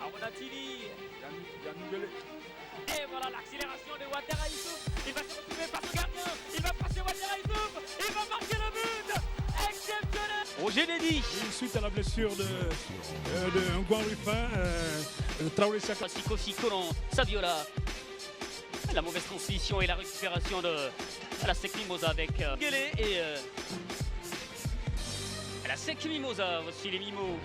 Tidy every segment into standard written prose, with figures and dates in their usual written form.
Amonatini. Et voilà l'accélération de Ouattara Youssouf. Il va se retrouver par le gardien. Il va passer Ouattara Youssouf. Il va marquer le but. Exceptionnel. Roger Lédy. Suite à la blessure de Ngouan Rufin, Traoré Saka. Kofi Colon, Saviola. La mauvaise transition et la récupération de la Sek Mimosa avec Guélé et la Sek Mimosa. Voici les Mimos.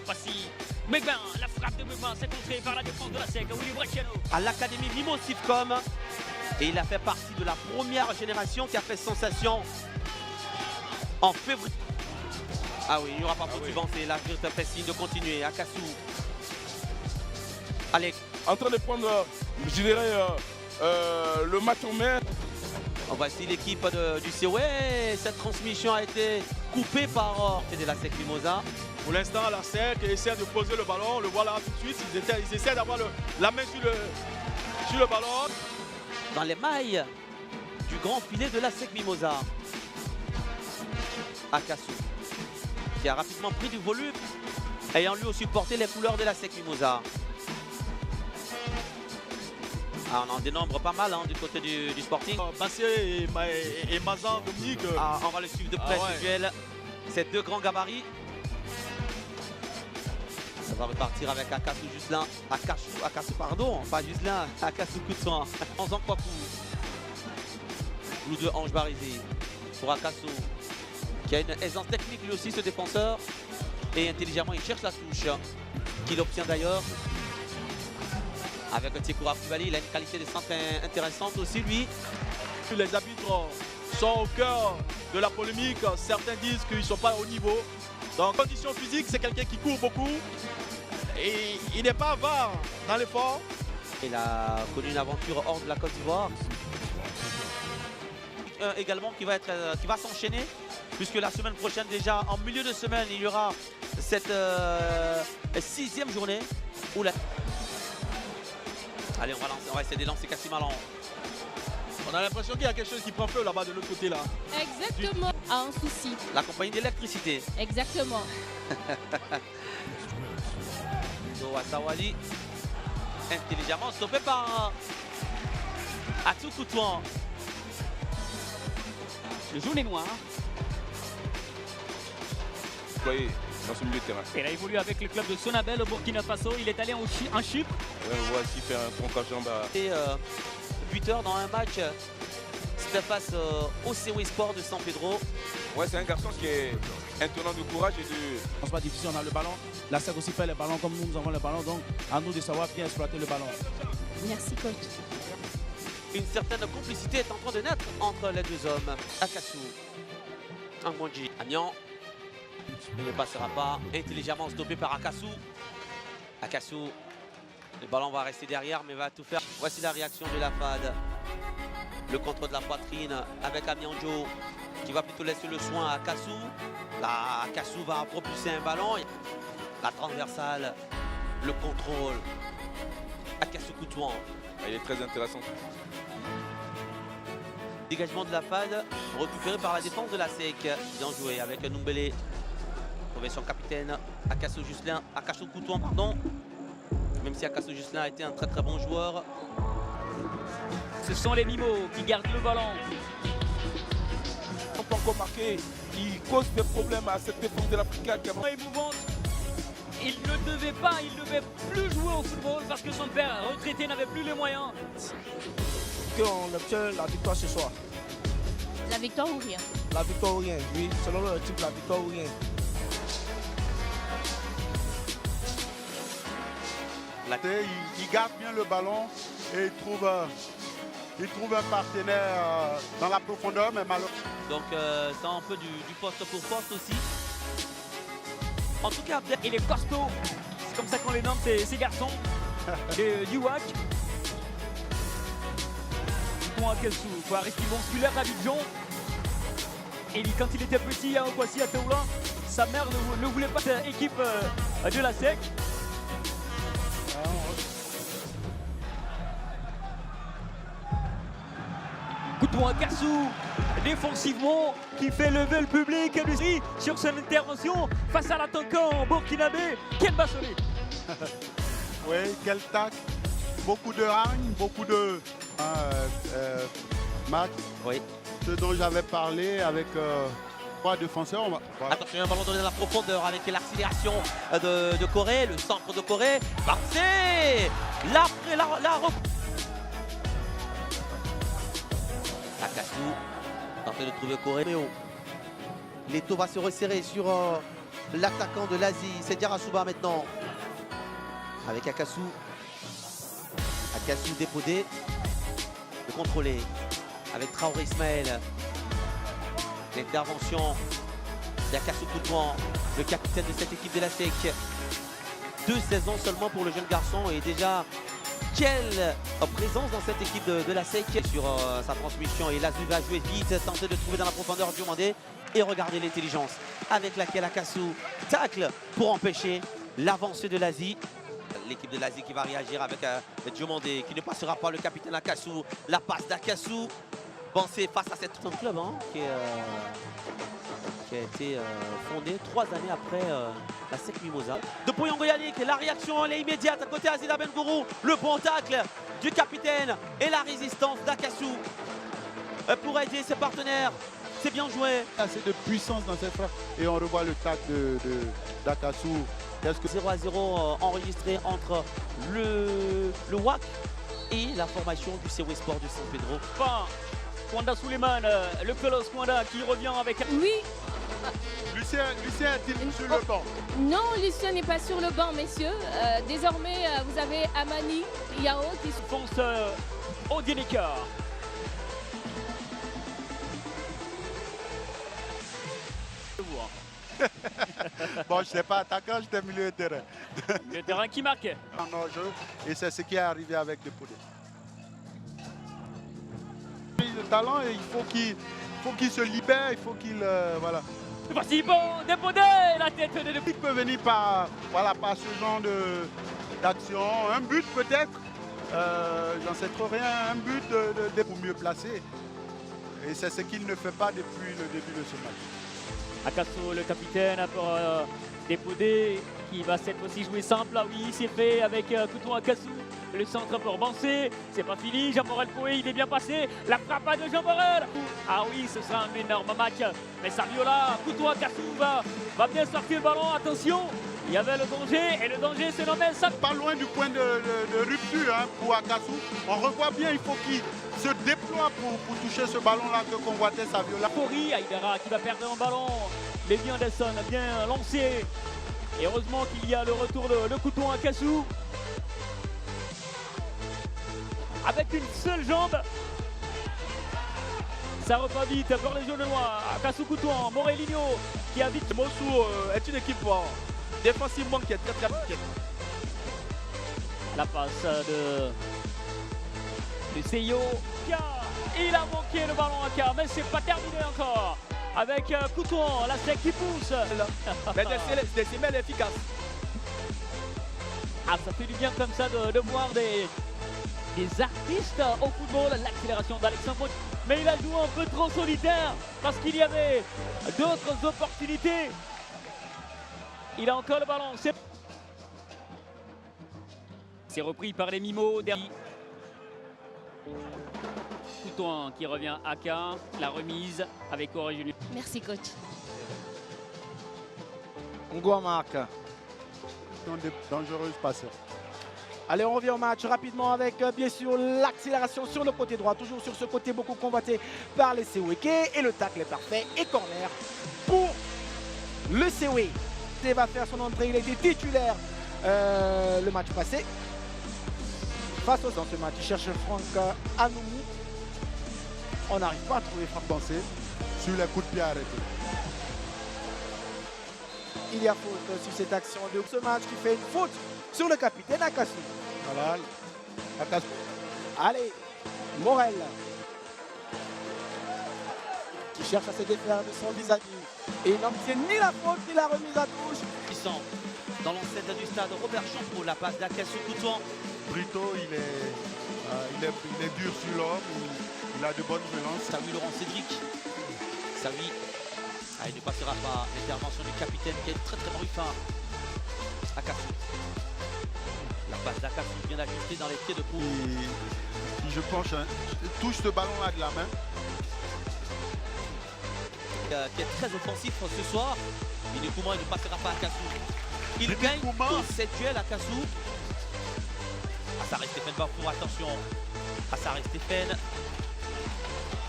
Voici Megbin, la frappe de Megbin, c'est contré par la défense de la Sek, Willy Bresciano. À l'académie Mimo Sifcom, et il a fait partie de la première génération qui a fait sensation en février. Ah oui, il n'y aura pas pour suivant, c'est la fait signe de continuer. Akassou. Allez. En train de prendre, je dirais, le match en main. Voici l'équipe du COE. Cette transmission a été coupée par de la Sek Mimosa. Pour l'instant, la SEC essaie de poser le ballon. On le voit là tout de suite. Ils essaient d'avoir la main sur le ballon. Dans les mailles du grand filet de la Sek Mimosa. Akassou, qui a rapidement pris du volume, ayant lui aussi porté les couleurs de la Sek Mimosa. Ah, on en dénombre pas mal du côté du Sporting. Bassé et Mazan, Dominique. Ah, on va le suivre de près, ce duel. Ces deux grands gabarits. Ça va repartir avec Akassou Juslin. Akassou, pardon, pas Juslin. Akassou Koutouan. Anzan Kwaku. Blue de Ange Barizé. Pour Akassou, qui a une aisance technique lui aussi, ce défenseur. Et intelligemment, il cherche la touche. Qu'il obtient d'ailleurs. Avec Tiekoura Koulibaly, il a une qualité de centre intéressante aussi, lui. Les arbitres sont au cœur de la polémique. Certains disent qu'ils ne sont pas au niveau. Donc, condition physique, c'est quelqu'un qui court beaucoup. Et il n'est pas avare dans l'effort. Il a connu une aventure hors de la Côte d'Ivoire. Également qui va s'enchaîner. Puisque la semaine prochaine, déjà en milieu de semaine, il y aura cette 6e journée où la... Allez, on va essayer de lancer Kassim Alan. On a l'impression qu'il y a quelque chose qui prend feu là-bas de l'autre côté là. Exactement. A un souci. La compagnie d'électricité. Exactement. Doa Sawali. Intelligemment stoppé par Atou Koutouan. Le jaune et noir. Déployé dans ce milieu de terrain. Il a évolué avec le club de Sonabel au Burkina Faso. Il est allé en Chypre. Ouais, on voit ici faire un tronc à jambe à... Et buteur dans un match, c'était face au COE Sport de San Pedro. Ouais, c'est un garçon qui est un tenant de courage et de... C'est pas difficile, on a le ballon. La SEC aussi fait le ballon comme nous avons le ballon. Donc, à nous de savoir bien exploiter le ballon. Merci, coach. Une certaine complicité est en train de naître entre les deux hommes. Akassou, Angwanji, Amiens. Il ne passera pas. Intelligemment stoppé par Akassou. Akassou, le ballon va rester derrière, mais va tout faire. Voici la réaction de la FAD. Le contrôle de la poitrine avec Amianjo qui va plutôt laisser le soin à Akassou. Là, Akassou va propulser un ballon. La transversale, le contrôle. Akassou Koutouan. Il est très intéressant. Dégagement de la FAD, récupéré par la défense de la SEC. Bien joué avec Noumbélé. Trouvé son capitaine, Akassou Juslin, Akassou Koutouan, pardon. Même si Akassou Juslin a été un très très bon joueur. Ce sont les Mimos qui gardent le ballon. On peut encore marquer, il cause des problèmes à cette défense de l'Africain. Émouvante. Il ne devait plus jouer au football parce que son père retraité n'avait plus les moyens. On obtient la victoire ce soir. La victoire ou rien? La victoire ou rien, oui. Selon le type, la victoire ou rien. Il garde bien le ballon et il trouve un partenaire dans la profondeur, mais malheureusement. Donc c'est un peu du poste pour poste aussi. En tout cas, il est costaud. C'est comme ça qu'on les nomme ces garçons du WAC. Akassou, rester musculaire à Abidjan. Et quand il était petit à Okwasi à Teoula, sa mère ne voulait pas cette équipe de la SEC. Koutouan Akassou, défensivement qui fait lever le public de Syrie sur son intervention face à l'attaquant burkinabé Ken Bassolé. Oui, quel tac. Beaucoup de hargne, beaucoup de... Max, Oui. ce dont j'avais parlé avec 3 défenseurs. Voilà. Attention, un ballon donné dans la profondeur avec l'accélération de Corée, le centre de Corée. Marseille, la Akasu tente de trouver Corée. Leto va se resserrer sur l'attaquant de l'Asie. C'est Diarasuba maintenant. Avec Akasu. Akasu dépodé. De contrôler. Avec Traoré Ismaël. L'intervention d'Akasu Koutouan, le capitaine de cette équipe de la SEC. 2 saisons seulement pour le jeune garçon et déjà quelle présence dans cette équipe de la SEC sur sa transmission. Et Lazou va jouer vite, tenter de trouver dans la profondeur Diomandé et regardez l'intelligence avec laquelle Akasu tacle pour empêcher l'avancée de l'Asie. L'équipe de l'Asie qui va réagir avec Diomandé qui ne passera pas le capitaine Akasu. La passe d'Akasu. Pensez face à cet club qui a été fondé 3 années après la SEC Mimosa. De Poyongo Yannick, la réaction elle est immédiate à côté Azida Bengourou. Le bon tacle du capitaine et la résistance d'Akasu pour aider ses partenaires. C'est bien joué. Assez de puissance dans cette frappe. Et on revoit le tac d'Akasu. 0-0 enregistré entre le WAC et la formation du CW Sport de San Pedro. Enfin, Kwanda Suleiman, le colosse Kwanda qui revient avec... Oui. Lucien est-il sur le banc? Non, Lucien n'est pas sur le banc, messieurs. Désormais, vous avez Amani Yao qui fonce au Guénécar. Bon, je n'étais pas attaquant, j'étais milieu de terrain. Le terrain qui marque. En enjeu, et c'est ce qui est arrivé avec Depodé. Le talent, et il faut qu'il se libère, il faut qu'il... voilà. Voici bon, Depodé, la tête de Depodé. Il peut venir par ce genre d'action. Un but peut-être, j'en sais trop rien, un but pour mieux placer. Et c'est ce qu'il ne fait pas depuis le début de ce match. Akasu, le capitaine, pour Depodé, qui va cette fois-ci jouer simple. Ah oui, c'est fait avec Koutouan Akasu. Le centre pour Bansé, c'est pas fini. Jean-Morel Poé, il est bien passé. La frappe de Jean-Morel. Ah oui, ce sera un énorme match. Mais Saviola, Koutouan Akasu va bien sortir le ballon. Attention, il y avait le danger et le danger se nommait ça. Pas loin du point de rupture pour Akasu. On revoit bien, il faut qu'il se déploie pour toucher ce ballon-là que convoitait Saviola. Fori, Aïdara qui va perdre un ballon. Lévi Anderson a bien lancé. Et heureusement qu'il y a le retour de Koutouan Akasu. Avec une seule jambe. Ça repart vite pour les jaunes noirs. Akasu Koutouan, Morelinho qui a vite. Mossou est une équipe défensivement qui est très piquée. La passe de Seyo. Il a manqué le ballon à K, mais c'est pas terminé encore. Avec Koutouan, la SEC qui pousse. Mais des semelles efficaces. Ah, ça fait du bien comme ça de voir des artistes au football. L'accélération d'Alexandre. Mais il a joué un peu trop solitaire parce qu'il y avait d'autres opportunités. Il a encore le ballon. C'est repris par les Mimos. Koutouan qui revient à K. La remise avec Corée Junior. Merci, coach. Ngwa marque. Dangereuse passeur. Allez, on revient au match rapidement avec bien sûr l'accélération sur le côté droit. Toujours sur ce côté beaucoup convoité par les Seweke. Et le tacle est parfait. Et corner pour le Sewe. Il va faire son entrée. Il a été titulaire le match passé. Face dans ce match, il cherche Franck Anoumou. On n'arrive pas à trouver Franck Bansé sur les coups de pied arrêtés. Il y a faute sur cette action de ce match qui fait une faute sur le capitaine Akasu. Voilà, Akasu. Allez, Morel qui cherche à se défaire de son vis-à-vis. Et il n'obtient ni la faute ni la remise à touche. Puissant dans l'enceinte du stade Robert Champrou, la passe d'Akasu Koutouan. Brito, il est dur sur l'homme. Il a de bonnes relances. Saoui Laurent Cédric. Saoui. Ah, il ne passera pas. L'intervention du capitaine qui est très très bon fin. Akasu. La passe d'Akasu bien ajustée dans les pieds de Pou. Et je penche, touche ce ballon-là de la main. Qui est très offensif ce soir. Bini Kouma, il ne passera pas à Akasu. Il Bini gagne Kouma. tous ses duels à Akasu. Assare Stéphane Bafour, attention. Assare Stéphane.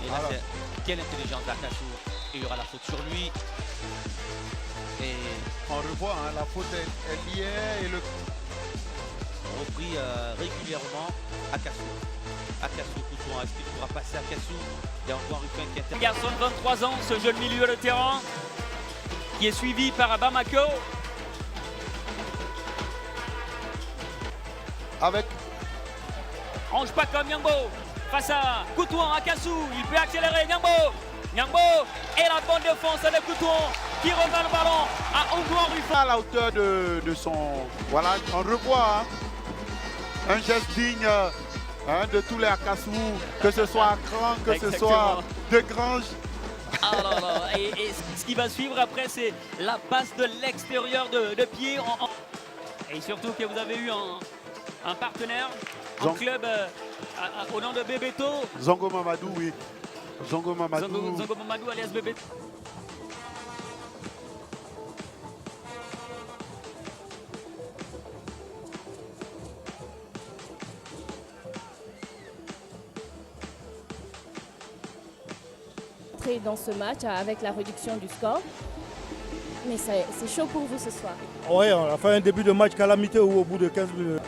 Et là, Alors. quelle intelligence d'Akasu. Il y aura la faute sur lui. Et On revoit, hein, la faute est liée et le repris régulièrement Akasu. Akasu Koutouan, est-ce qu'il pourra passer à Akasu? Il y a encore Ruffin qui est... Un garçon de 23 ans, ce jeune milieu de terrain, qui est suivi par Bamako. avec Range pas comme Nyambo. Face à Koutouan, Akasu, il peut accélérer. Nyambo et la bonne défense de Koutouan qui remet le ballon à Antoine Ruffin. à la hauteur de son... Voilà, on revoit hein, un geste digne hein, de tous les Akasu, que ce soit à Cran, que ce soit de Grange. Alors, et ce qui va suivre après, c'est la passe de l'extérieur de pied. Et surtout que vous avez eu un partenaire, un club au nom de Bebeto. Zongo Mamadou, oui. Zongo Mamadou. Zongo Mamadou alias Bebeto. Dans ce match avec la réduction du score. Mais c'est chaud pour vous ce soir. Oui, on a fait un début de match calamité où au bout de 15 minutes,